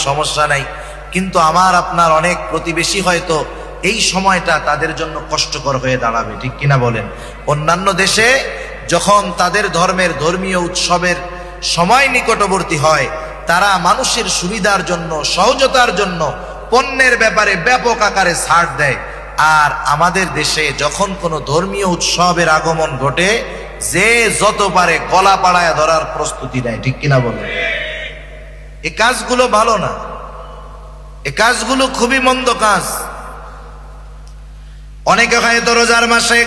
সমস্যা নাই, কিন্তু আমার আপনার অনেক প্রতিবেশী হয়তো এই সময়টা তাদের জন্য কষ্টকর হয়ে দাঁড়াবে, ঠিক কিনা বলেন? অন্যান্য দেশে যখন তাদের ধর্মের ধর্মীয় উৎসবের সময় নিকটবর্তী হয়, তারা মানুষের সুবিধার জন্য, সহজতার জন্য পণ্যের ব্যাপারে ব্যাপক আকারে ছাড় দেয়। আর আমাদের দেশে যখন কোনো ধর্মীয় উৎসবের আগমন ঘটে, যে যত পারে গলা পাড়ায় ধরার প্রস্তুতি নেয়, ঠিক কিনা বলেন? এই কাজগুলো ভালো না, এই কাজগুলো খুবই মন্দ কাজ। অনেকে হয়তো রোজার মাসে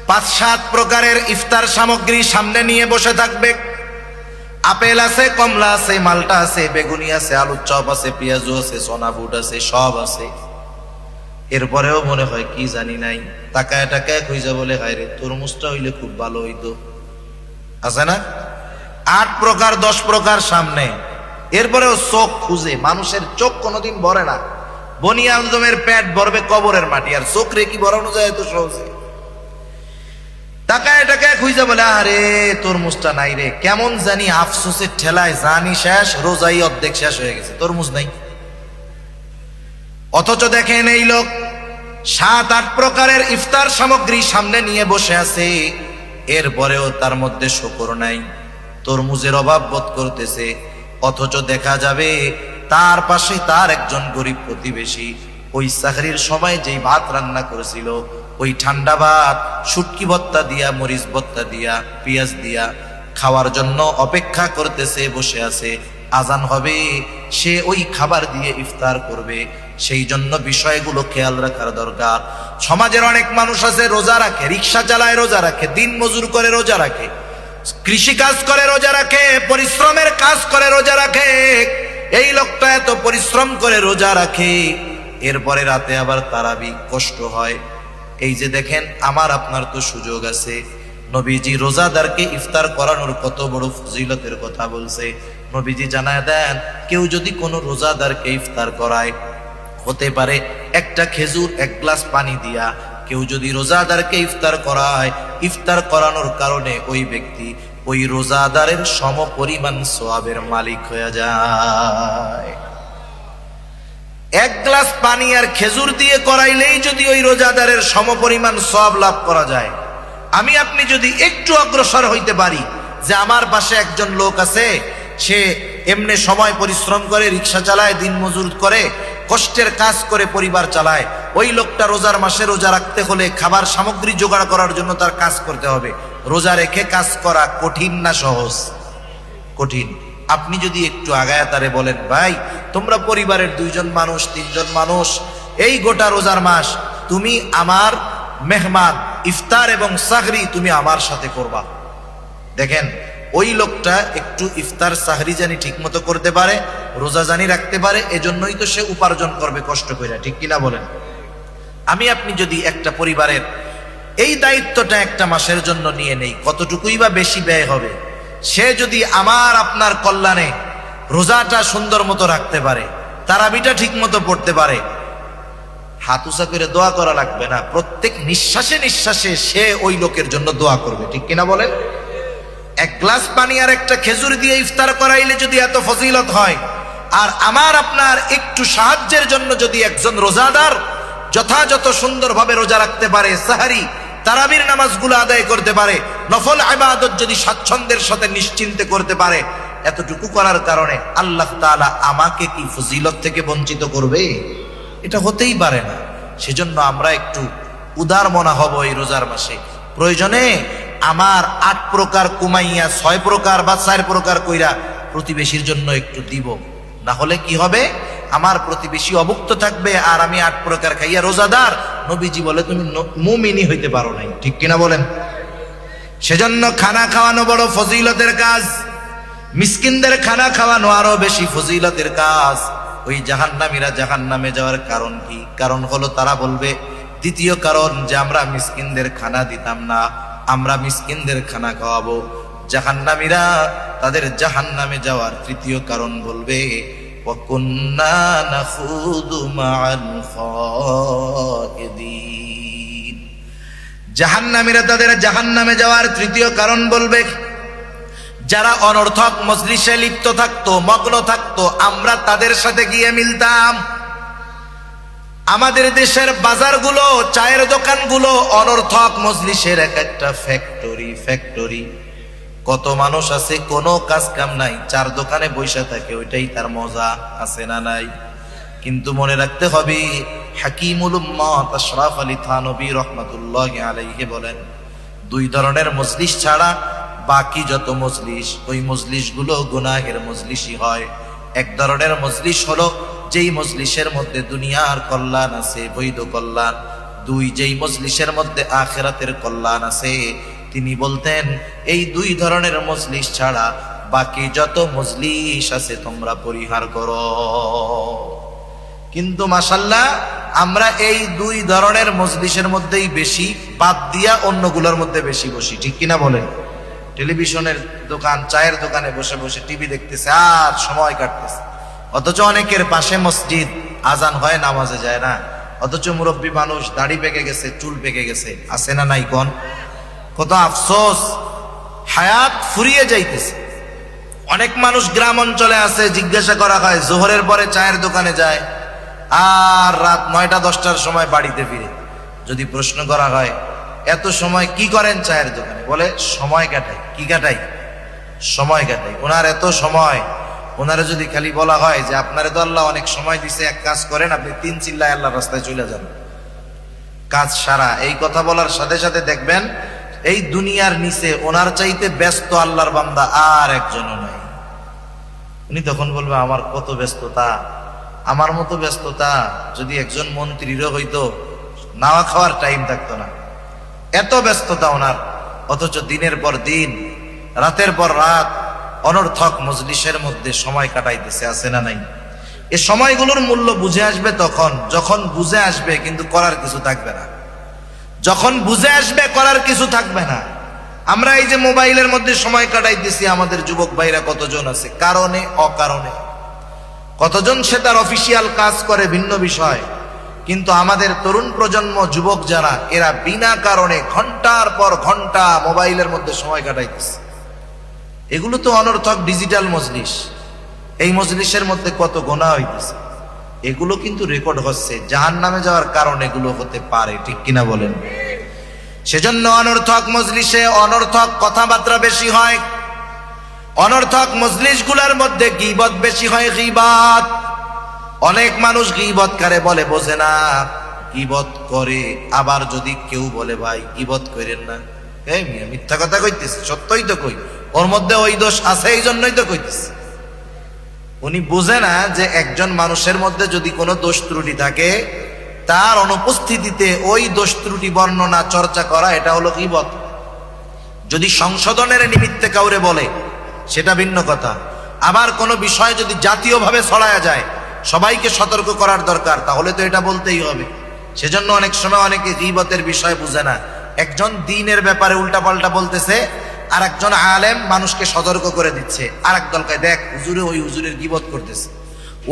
5-7 প্রকারের ইফতার সামগ্রী সামনে নিয়ে বসে থাকবে। আপেল আছে, কমলা আছে, মালটা আছে, বেগুনি আছে, আলুর চপ আছে, পেঁয়াজু আছে, সোনা বুট আছে, সব আছে। এরপরেও মনে হয় কি জানি নাই, তাকায় টাকায় খুঁজা বলে, হায় রে তরমুজটা হইলে খুব ভালো হইতো। আছে না 8 প্রকার 10 প্রকার সামনে, এরপরেও চোখ খুঁজে। মানুষের চোখ কোনোদিন ভরে না। বনি আদমের পেট ভরবে কবরের মাটি, আর চোখ রে কি ভরানো যায় এত সহজে? টাকায় টাকায় খুঁজে বলে, আরে তরমুজটা নাই রে। কেমন জানি আফসোসের ঠেলায় জানি শেষ, রোজাই অর্ধেক শেষ হয়ে গেছে, তরমুজ নাই। অথচ দেখেন এই লোক 7-8 প্রকারের ইফতার সামগ্রী সামনে নিয়ে বসে আছে, এরপরেও তার মধ্যে শুকর নাই, তরমুজের অভাব বোধ করতেছে। অথচ দেখা যাবে তার পাশে তার একজন গরিব প্রতিবেশী ওই সাহরির সময় যেই ভাত রান্না করেছিল, ওই ঠান্ডা ভাত শুটকি ভর্তা দিয়া, মরিচ ভর্তা দিয়া, পেঁয়াজ দিয়া খাওয়ার জন্য অপেক্ষা করতেছে, বসে আছে। আজান হবে, সে ওই খাবার দিয়ে ইফতার করবে। সেই জন্য বিষয়গুলো খেয়াল রাখার দরকার। সমাজের অনেক মানুষ আছে রোজা রাখে, রিক্সা চালায় রোজা রাখে, দিন মজুর করে রোজা রাখে, কৃষি কাজ করে রোজা রাখে, পরিশ্রমের কাজ করে রোজা রাখে। এই লোকটা এত পরিশ্রম করে রোজা রাখে, এরপরে রাতে আবার তারাবি, কষ্ট হয়। এই যে দেখেন, আমার আপনার তো সুযোগ আছে। নবীজি রোজাদারকে ইফতার করানোর কত বড় ফজিলতের কথা বলছে। নবীজি জানায় দেন, কেউ যদি কোনো রোজাদারকে ইফতার করায়, হতে পারে একটা খেজুর, 1 গ্লাস পানি দিয়া। কেউ যদি রোজাদারকে ইফতার করায়, ইফতার করানোর কারণে ওই ব্যক্তি ওই রোজাদারের সমপরিমাণ সওয়াবের মালিক হয়ে যায়। 1 গ্লাস পানি আর খেজুর দিয়ে করাইলেই যদি ওই রোজাদারের সমপরিমাণ সওয়াব লাভ করা যায়, আমি আপনি যদি একটু অগ্রসর হইতে পারি যে আমার পাশে একজন লোক আছে, সে এমনি সময় পরিশ্রম করে, রিক্সা চালায়, দিন মজুর করে, কষ্টের কাজ করে পরিবার চালায়। ওই লোকটা রোজার মাসে রোজা রাখতে হলে খাবার সামগ্রী জোগাড় করার জন্য তার কাজ করতে হবে। রোজা রেখে কাজ করা কঠিন না সহজ? কঠিন। আপনি যদি একটু আগায় তারে বলেন, ভাই তোমরা পরিবারের 2 জন মানুষ, 3 জন মানুষ, এই গোটা রোজার মাস তুমি আমার মেহমান, ইফতার এবং সাহরি তুমি আমার সাথে করবা। দেখেন ওই লোকটা একটু ইফতার সাহরি জানি ঠিক মতো করতে পারে, রোজা জানি রাখতে পারে, এজন্যই তো সে উপার্জন করবে কষ্ট করে, ঠিক কিনা বলেন? আমি আপনি যদি একটা পরিবারের এই দায়িত্বটা একটা মাসের জন্য নিয়ে নেই, কতটুকুই বা বেশি ব্যয় হবে? সে যদি আমার আপনার কল্যাণে রোজাটা সুন্দর মতো রাখতে পারে, তারাবিটা ঠিক মতো পড়তে পারে, হাত উঁচা করে দোয়া করা লাগবে না, প্রত্যেক নিঃশ্বাসে নিঃশ্বাসে সে ওই লোকের জন্য দোয়া করবে, ঠিক কিনা বলেন? 1 গ্লাস পানি আর একটা খেজুর দিয়ে ইফতার করাইলে যদি এত ফজিলত হয়, আর আমার আপনার একটু সাহায্যের জন্য যদি একজন রোজাদার যথাযথ সুন্দরভাবে রোজা রাখতে পারে, সাহারি তারাবির নামাজগুলো আদায় করতে পারে, নফল ইবাদত যদি স্বাচ্ছন্দ্যের সাথে নিশ্চিন্তে করতে পারে, এতটুকু করার কারণে আল্লাহ তাআলা আমাকে কি ফজিলত থেকে বঞ্চিত করবে? এটা হতেই পারে না। সেজন্য আমরা একটু উদার মনা হব এই রোজার মাসে। প্রয়োজনে আমার 8 প্রকার কুমাইয়া 6 প্রকার বা 4 প্রকার কইরা প্রতিবেশীর জন্য একটু দিব। না হলে কি হবে, আমার প্রতিবেশী অভুক্ত থাকবে আর আমি 8 প্রকার খাইয়া রোজাদার। নবীজি বলে তুমি মুমিনই হইতে পারো নাই, ঠিক কিনা বলেন? সেজন্য খানা খাওয়ানো বড় ফজিলতের কাজ, মিসকিনদের খানা খাওয়ানো আরো বেশি ফজিলতের কাজ। ওই জাহান্নামীরা জাহান্নামে যাওয়ার কারণ কি? কারণ হলো তারা বলবে, দ্বিতীয় কারণ যে আমরা মিসকিনদের খানা দিতাম না, আমরা মিসকিনদের খানা খাওয়াবো। জাহান্নামীরা তাদের জাহান্নামে যাওয়ার তৃতীয় কারণ বলবে, ওয়াকুন্না নাখুদু মাআল খাইদিন। জাহান্নামীরা তাদের জাহান্নামে যাওয়ার তৃতীয় কারণ বলবে, যারা অনর্থক মজলিসে লিপ্ত থাকতো, মগ্ন থাকতো, আমরা তাদের সাথে গিয়ে মিলতাম। আমাদের দেশের বাজারগুলো, চায়ের দোকানগুলো অনর্থক মজলিসের এক একটা ফ্যাক্টরি। কত মানুষ আছে কোনো কাজ কাম নাই, চার দোকানে বসে থাকে, ওইটাই তার মজা, আছে না নাই? কিন্তু মনে রাখতে হবে, হাকিমুল উম্মাত আশরাফ আলী থানভী রাহমাতুল্লাহি আলাইহি বলেন, দুই ধরনের মজলিস ছাড়া বাকি যত মজলিস, ওই মজলিসগুলো গুনাহের মজলিসই হয়। এক ধরনের মজলিস হলো যেই মজলিসের মধ্যে দুনিয়ার কল্যাণ আছে, বৈধ কল্যাণ। দুই, যেই মজলিসের মধ্যে আখিরাতের কল্যাণ আছে। তিনি বলতেন, এই দুই ধরনের মজলিস ছাড়া বাকি যত মজলিস আছে তোমরা পরিহার করো। কিন্তু মাশাআল্লাহ আমরা এই দুই ধরনের মজলিসের মধ্যেই বেশি, বাদ দিয়া অন্যগুলোর মধ্যে বেশি বসি, ঠিক কিনা বলেন? টেলিভিশনের দোকান, চায়ের দোকানে বসে বসে টিভি দেখতেছে আর সময় কাটতেছে, অথচ অনেকের পাশে মসজিদ, আজান হয় নামাজে যায় না। অথচ মুরব্বী মানুষ, দাড়ি পেকে গেছে, চুল পেকে গেছে, আছে না নাই কোন? কত আফসোস, হায়াত ফুরিয়ে যাইতেছে। অনেক মানুষ গ্রাম অঞ্চলে আছে, জিজ্ঞাসা করা হয় জোহরের পরে চায়ের দোকানে যায় আর রাত 9টা-10টার সময় বাড়িতে ফিরে। যদি প্রশ্ন করা হয় এত সময় কি করেন চায়ের দোকানে, বলে সময় কাটাই। কি কাটাই? সময় কাটাই। ওনার এত সময়, ওনারা যদি খালি বলা হয় যে আপনারে তো আল্লাহ অনেক সময় দিছে, এক কাজ করেন, আপনি 3 চিল্লায় আল্লাহর রাস্তায় চলে যান, কাজ সারা। এই কথা বলার সাথে সাথে দেখবেন এই দুনিয়ার নিচে ওনার চাইতে ব্যস্ত আল্লাহর বান্দা আর একজনও নাই। উনি তখন বলবে আমার কত ব্যস্ততা, আমার মতো ব্যস্ততা যদি একজন মন্ত্রীরও হইতো, নাওয়া খাওয়ার টাইম থাকতো না, এত ব্যস্ততা ওনার। অথচ দিনের পর দিন, রাতের পর রাত অনর্থক মজলিসের মধ্যে সময় কাটাইতেছে, আছে না নাই? এই সময়গুলোর মূল্য বুঝে আসবে তখন, যখন বুঝে আসবে কিন্তু করার কিছু থাকবে না। যখন বুঝে আসবে করার কিছু থাকবে না। আমরা এই যে মোবাইলের মধ্যে সময় কাটাইতেছি, আমাদের যুবক ভাইরা কতজন আছে কারণে অকারণে, কতজন সে তার অফিসিয়াল কাজ করে ভিন্ন বিষয়, কিন্তু আমাদের তরুণ প্রজন্ম, যুবক যারা, এরা বিনা কারণে ঘন্টার পর ঘন্টা মোবাইলের মধ্যে সময় কাটাইতেছে। এগুলো তো অনর্থক ডিজিটাল মজলিস। এই মজলিসের মধ্যে কত গুনাহ হইতেছে, এগুলো কিন্তু রেকর্ড হচ্ছে, জাহান্নামে যাওয়ার কারণ এগুলো হতে পারে, ঠিক কিনা বলেন? সেজন্য অনর্থক মজলিসে অনর্থক কথাবার্তা বেশি হয়। অনর্থক মজলিসগুলোর মধ্যে গীবত বেশি হয়, গীবত। অনেক মানুষ গীবত করে বলে বোঝে না, গীবত করে। আবার যদি কেউ বলে ভাই গীবত করেন না, এই মিয়া মিথ্যা কথা কইতেছে, সত্যই তো কই, ওর মধ্যে ওই দোষ আছে, এই জন্যই তো কইতেছে। উনি বুঝে না যে একজন মানুষের মধ্যে যদি কোনো দোষ ত্রুটি থাকে, তার অনুপস্থিতিতে ওই দোষ ত্রুটি বর্ণনা, চর্চা করা, এটা হলো গীবত। যদি সংশোধনের নিমিত্তে কাউরে বলে সেটা ভিন্ন কথা। আবার কোনো বিষয় যদি জাতীয়ভাবে ছড়ায়া যায়, সবাইকে সতর্ক করার দরকার, তাহলে তো এটা বলতেই হবে। সেজন্য অনেক সময় অনেকে গীবতের বিষয় বুঝে না। একজন দ্বীনের ব্যাপারে উল্টাপাল্টা বলতেছে, আর একজন আলেম মানুষকে সতর্ক করে দিচ্ছে, আর এক দলকে দেখ হুজুরে ওই হুজুরের গীবত করতেছে,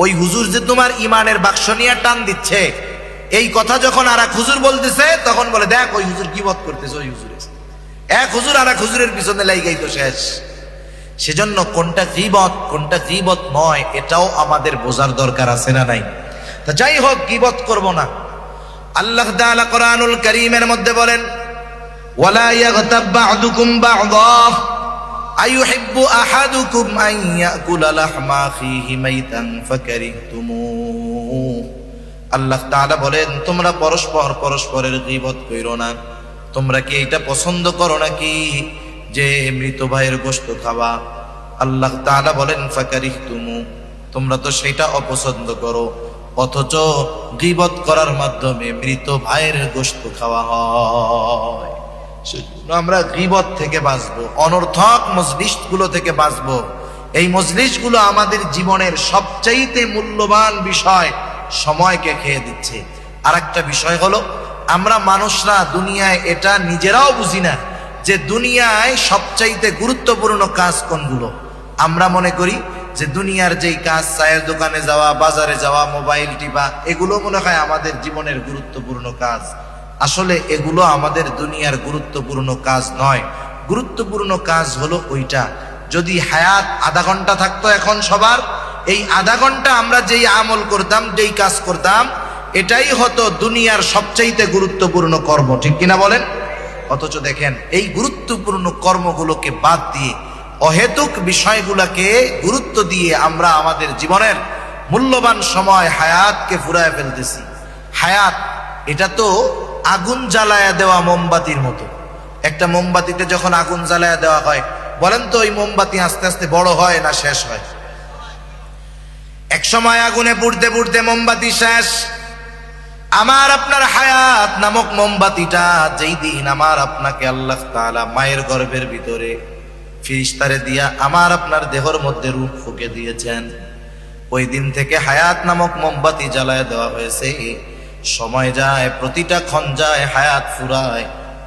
ওই হুজুর যে তোমার ইমানের বাক্স নিয়ে টান দিচ্ছে, এই কথা যখন আর এক হুজুর বলতেছে, তখন বলে দেখ ওই হুজুর গীবত করতেছে, ওই হুজুরে। এক হুজুর আর এক হুজুরের পিছনে লাইগাই তো শেষ। সেজন্য কোনটা গীবত কোনটা গীবত নয়, এটাও আমাদের বোঝার দরকার, আছে না নাই? তা যাই হোক, গীবত করব না। আল্লাহ তাআলা কোরআনুল কারীমের মধ্যে বলেন, ওয়ালা ইয়াগতাব বা'দুকুম বা'দা আইয়ুহিব্বু আহাদুকুম আন ইয়াকুলা লাহমা আখিহি মাইতান ফাকারিহতুমু। আল্লাহ তাআলা বলেন, তোমরা পরস্পর পরস্পরের গীবত কইরো না। তোমরা কি এটা পছন্দ করো নাকি যে মৃত ভাইয়ের গোশত খাওয়া? আল্লাহ তাআলা বলেন ফাকারিহতুমু, তোমরা তো সেটা অপছন্দ করো, অথচ গীবত করার মাধ্যমে মৃত ভাইয়ের গোশত খাওয়া হয়। আমরা গীবত থেকে বাঁচবো, অনর্থক মজলিসগুলো থেকে বাঁচবো। এই মজলিসগুলো আমাদের জীবনের সবচাইতে মূল্যবান বিষয়, সময়কে খেয়ে দিচ্ছে। আর একটা বিষয় হলো, আমরা মানুষরা দুনিয়ায় এটা নিজেরাও বুঝি না যে দুনিয়ায় সবচাইতে গুরুত্বপূর্ণ কাজ কোনগুলো। আমরা মনে করি যে দুনিয়ার যেই কাজ, চায়ের দোকানে যাওয়া, বাজারে যাওয়া, মোবাইল টিপা, এগুলো মনে হয় আমাদের জীবনের গুরুত্বপূর্ণ কাজ। আসলে এগুলো আমাদের দুনিয়ার গুরুত্বপূর্ণ কাজ নয়। গুরুত্বপূর্ণ কাজ হলো ওইটা যদি হায়াত আধা ঘন্টা থাকতো এখন সবার, এই আধা ঘন্টা আমরা যেই আমল করতাম, যেই কাজ করতাম, এটাই হতো দুনিয়ার সবচাইতে গুরুত্বপূর্ণ কর্ম, ঠিক কিনা বলেন? অথচ দেখেন এই গুরুত্বপূর্ণ কর্মগুলোকে বাদ দিয়ে অহেতুক বিষয়গুলোকে গুরুত্ব দিয়ে আমরা আমাদের জীবনের মূল্যবান সময় হায়াতকে ফুরায় ফেলতেছি। হায়াত এটা তো আগুন জ্বালায়া দেওয়া মোমবাতির মতো। একটা মোমবাতিতে যখন আগুন জ্বালায়া দেওয়া হয়, বলেন তো ওই মোমবাতি আস্তে আস্তে বড় হয় না শেষ হয়? এক সময় আগুনে পুড়তে পুড়তে মোমবাতি শেষ। আমার আপনার হায়াত নামক মোমবাতিটা যেই দিন আমার আপনাকে আল্লাহ তাআলা মায়ের গর্ভের ভিতরে ফিরিস্তারে দিয়া আমার আপনার দেহর মধ্যে রূহ ফুঁকে দিয়েছেন, ওই দিন থেকে হায়াত নামক মোমবাতি জ্বালায় দেওয়া হয়েছে। সময় যায়, প্রতিটা ক্ষণ যায়, হায়াত ফুরায়,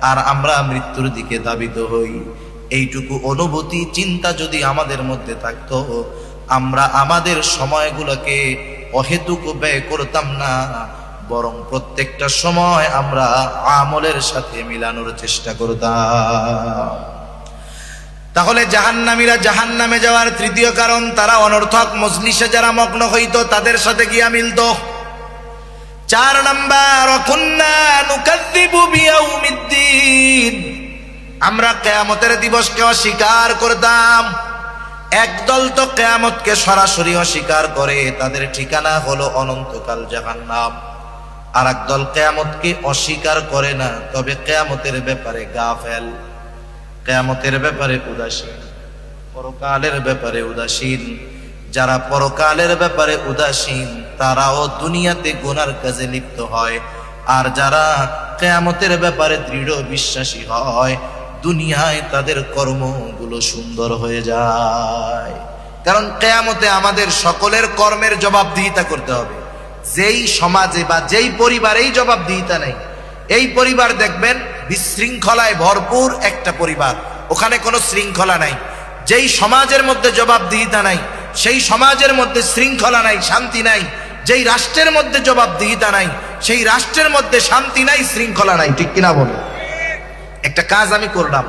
আর আমরা মৃত্যুর দিকে ধাবিত হই। এইটুকু অনুভূতি চিন্তা যদি আমাদের মধ্যে থাকতো, আমরা আমাদের সময়গুলোকে অহেতুক ব্যয় করতাম না, বরং প্রত্যেকটা সময় আমরা আমলের সাথে মিলানোর চেষ্টা করতাম। তাহলে জাহান্নামীরা জাহান্নামে যাওয়ার তৃতীয় কারণ, তারা অনর্থক মজলিসে যারা মগ্ন হইতো তাদের সাথে গিয়া মিলতো। 4 নাম্বার, কুন্না নুকাযযিবু বিয়াউমিদ্দিন, আমরা কিয়ামতের দিবসকে অস্বীকার করতাম। একদল তো কিয়ামতকে সরাসরি অস্বীকার করে, তাদের ঠিকানা হলো অনন্তকাল জাহান্নাম। আর একদল কিয়ামতকে অস্বীকার করে না, তবে কিয়ামতের ব্যাপারে গাফেল, কিয়ামতের ব্যাপারে উদাসীন, পরকালের ব্যাপারে উদাসীন। যারা পরকালের ব্যাপারে উদাসীন তারাও দুনিয়াতে গুনার কাজে লিপ্ত হয়, আর যারা কিয়ামতের ব্যাপারে দৃঢ় বিশ্বাসী হয়, দুনিয়ায় তাদের কর্মগুলো সুন্দর হয়ে যায়। কারণ কিয়ামতে আমাদের সকলের কর্মের জবাবদিহিতা করতে হবে। যেই সমাজে বা যেই পরিবারেই জবাবদিহিতা নেই, এই পরিবার দেখবেন বিশৃঙ্খলায় ভরপুর একটা পরিবার, ওখানে কোনো শৃঙ্খলা নাই। যেই সমাজের মধ্যে জবাবদিহিতা নাই, সেই সমাজের মধ্যে শৃঙ্খলা নাই, শান্তি নাই। যেই রাষ্ট্রের মধ্যে জবাবদিহিতা নাই, সেই রাষ্ট্রের মধ্যে শান্তি নাই, শৃঙ্খলা নাই, ঠিক কিনা বলে? একটা কাজ আমি করলাম,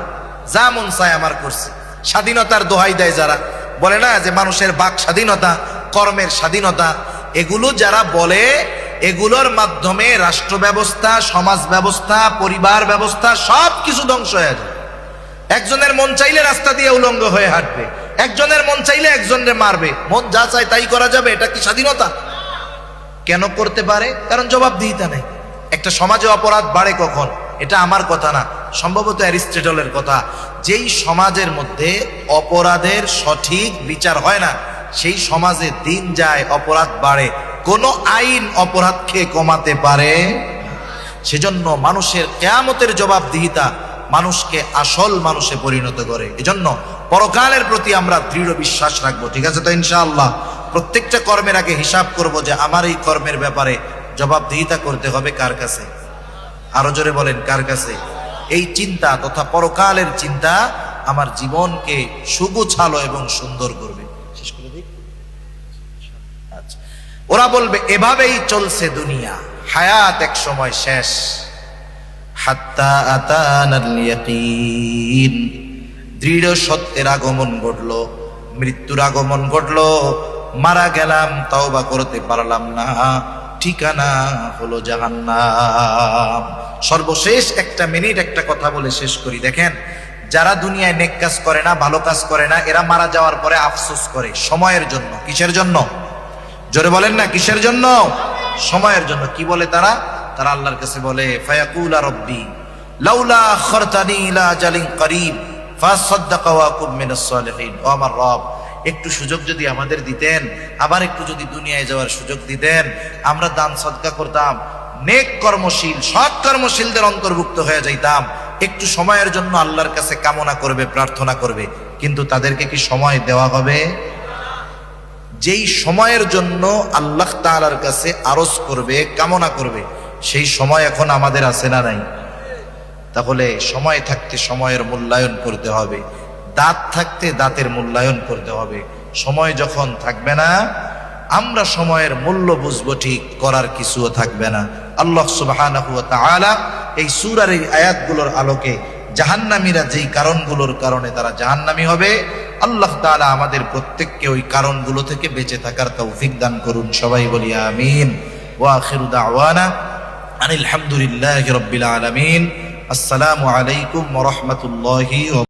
যা মন চায় আমার করছি। স্বাধীনতার দোহাই দেয় যারা, বলে না যে মানুষের বাক স্বাধীনতা, কর্মের স্বাধীনতা, এগুলো যারা বলে, এগুলোর মাধ্যমে রাষ্ট্র ব্যবস্থা, সমাজ ব্যবস্থা, পরিবার ব্যবস্থা সব কিছু ধ্বংস হয়ে যায়। একজনের মন চাইলে রাস্তা দিয়ে উলঙ্গ হয়ে হাঁটবে, একজনের মন চাইলে একজনের মারবে, মন যা চায় তাই করা যাবে। এটা কি স্বাধীনতা? কেন করতে পারে? কারণ জবাবদিহিতা নেই। একটা সমাজে অপরাধ বাড়ে কখন? এটা আমার কথা না, সম্ভবত অ্যারিস্টটলের কথা। যেই সমাজের মধ্যে অপরাধের সঠিক বিচার হয় না, সেই সমাজে দিন যায়, অপরাধ বাড়ে। কোনো আইন অপরাধকে কমাতে পারে? সেজন্য মানুষের কিয়ামতের জবাবদিহিতা মানুষকে আসল মানুষে পরিণত করে। এজন্য পরকালের প্রতি আমরা দৃঢ় বিশ্বাস রাখবো, ঠিক আছে তো ইনশাআল্লাহ? প্রত্যেকটা কর্মের আগে হিসাব করব যে আমার এই কর্মের ব্যাপারে জবাবদিহিতা করতে হবে কার কাছে? আরো জোরে বলেন, কার কাছে? এই চিন্তা তথা পরকালের চিন্তা আমার জীবনকে সুগোছালো এবং সুন্দর করবে। শেষ করে দিই। আচ্ছা, ওরা বলবে এভাবেই চলছে দুনিয়া, হায়াত এক সময় শেষ। হাত্তা আতানাল ইয়াকিন, দৃঢ় সত্যের আগমন ঘটলো, মৃত্যুর আগমন ঘটলো, মারা গেলাম, তওবা করতে পারলাম না, ঠিকানা হলো জাহান্নাম। সর্বশেষ একটা মিনিট একটা কথা বলে শেষ করি। দেখেন, যারা দুনিয়ায় নেক কাজ করে না, ভালো কাজ করে না, এরা মারা যাওয়ার পরে আফসোস করে সময়ের জন্য। কিসের জন্য? জোরে বলেন না, কিসের জন্য? সময়ের জন্য। কি বলে তারা? তারা আল্লাহর কাছে বলে, ফায়াকুলা রব্বি লাউলা আখরতানি ইলা আজালিন করিব ফাসাদদাকা ওয়া আকুম মিনাস সালিহিন। ও আমার রব, একটু সুযোগ যদি আমাদের দিতেন, আবার একটু যদি দুনিয়ায় যাওয়ার সুযোগ দিতেন, আমরা দান সদকা করতাম, নেক কর্মশীল, সৎ কর্মশীলদের অন্তর্ভুক্ত হয়ে যাইতাম। একটু সময়ের জন্য আল্লাহর কাছে কামনা করবে, প্রার্থনা করবে, কিন্তু তাদেরকে কি সময় দেওয়া হবে? যেই সময়ের জন্য আল্লাহ তাআলার কাছে আরজ করবে, কামনা করবে, সেই সময় এখন আমাদের আছে না নাই? তাহলে সময় থাকতে সময়ের মূল্যায়ন করতে হবে, দাঁত থাকতে দাঁতের মূল্যায়ন করতে হবে। সময় যখন থাকবে না, আমরা সময়ের মূল্য বুঝবো, ঠিক করার কিছুও থাকবে না। আল্লাহ সুবহানাহু ওয়া তাআলা এই সূরার এই আয়াতগুলোর আলোকে জাহান্নামীরা যেই কারণগুলোর কারণে তারা জাহান্নামী হবে, আল্লাহ তাআলা আমাদের প্রত্যেককে ওই কারণগুলো থেকে বেঁচে থাকার তৌফিক দান করুন। সবাই বলি আমিন। ওয়া আখিরু দাওয়ানা আনিল হামদুলিল্লাহি রাব্বিল আলামিন। আসসালামু আলাইকুম ওয়া রাহমাতুল্লাহি ওয়া